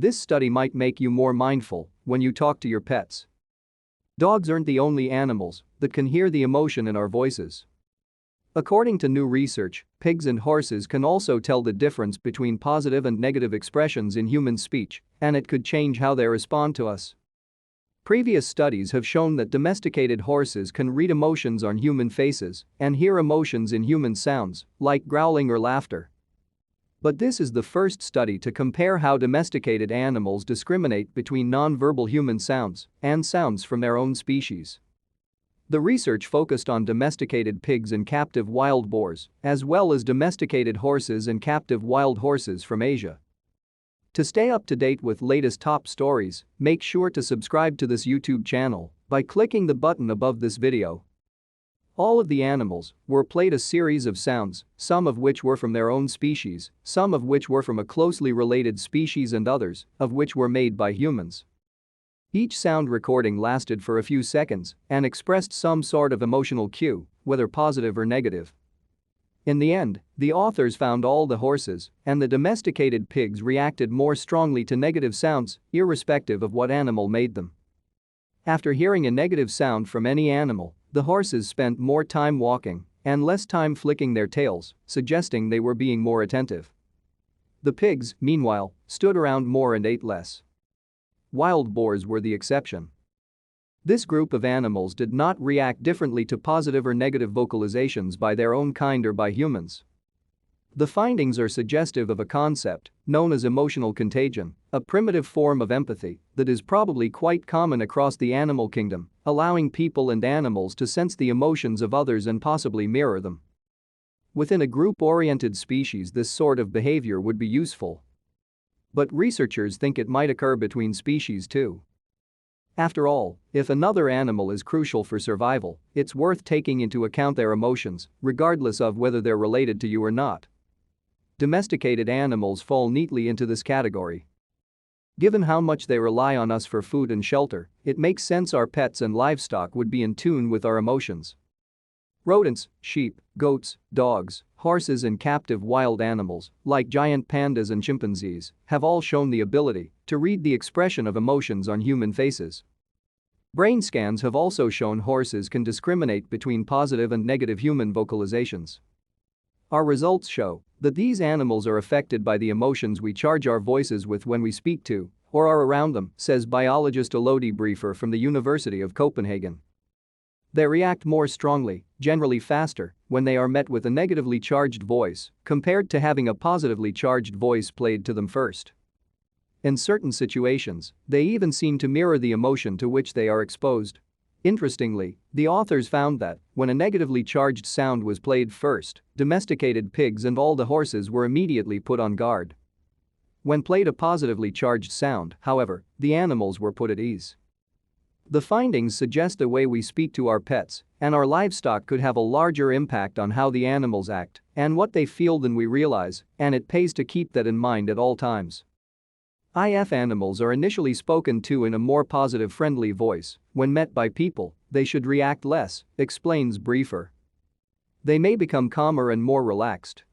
This study might make you more mindful when you talk to your pets. Dogs aren't the only animals that can hear the emotion in our voices. According to new research, pigs and horses can also tell the difference between positive and negative expressions in human speech, and it could change how they respond to us. Previous studies have shown that domesticated horses can read emotions on human faces and hear emotions in human sounds, like growling or laughter. But this is the first study to compare how domesticated animals discriminate between non-verbal human sounds and sounds from their own species. The research focused on domesticated pigs and captive wild boars, as well as domesticated horses and captive wild horses from Asia. To stay up to date with latest top stories, make sure to subscribe to this YouTube channel by clicking the button above this video. All of the animals were played a series of sounds, some of which were from their own species, some of which were from a closely related species and others of which were made by humans. Each sound recording lasted for a few seconds and expressed some sort of emotional cue, whether positive or negative. In the end, the authors found all the horses and the domesticated pigs reacted more strongly to negative sounds, irrespective of what animal made them. After hearing a negative sound from any animal, the horses spent more time walking and less time flicking their tails, suggesting they were being more attentive. The pigs, meanwhile, stood around more and ate less. Wild boars were the exception. This group of animals did not react differently to positive or negative vocalizations by their own kind or by humans. The findings are suggestive of a concept known as emotional contagion, a primitive form of empathy that is probably quite common across the animal kingdom, allowing people and animals to sense the emotions of others and possibly mirror them. Within a group-oriented species, this sort of behavior would be useful. But researchers think it might occur between species too. After all, if another animal is crucial for survival, it's worth taking into account their emotions, regardless of whether they're related to you or not. Domesticated animals fall neatly into this category. Given how much they rely on us for food and shelter, it makes sense our pets and livestock would be in tune with our emotions. Rodents, sheep, goats, dogs, horses and captive wild animals, like giant pandas and chimpanzees, have all shown the ability to read the expression of emotions on human faces. Brain scans have also shown horses can discriminate between positive and negative human vocalizations. Our results show that these animals are affected by the emotions we charge our voices with when we speak to or are around them, says biologist Elodie Briefer from the University of Copenhagen. They react more strongly, generally faster, when they are met with a negatively charged voice compared to having a positively charged voice played to them first. In certain situations, they even seem to mirror the emotion to which they are exposed. Interestingly, the authors found that when a negatively charged sound was played first, domesticated pigs and all the horses were immediately put on guard. When played a positively charged sound, however, the animals were put at ease. The findings suggest the way we speak to our pets and our livestock could have a larger impact on how the animals act and what they feel than we realize, and it pays to keep that in mind at all times. If animals are initially spoken to in a more positive, friendly voice, when met by people, they should react less, explains Briefer. They may become calmer and more relaxed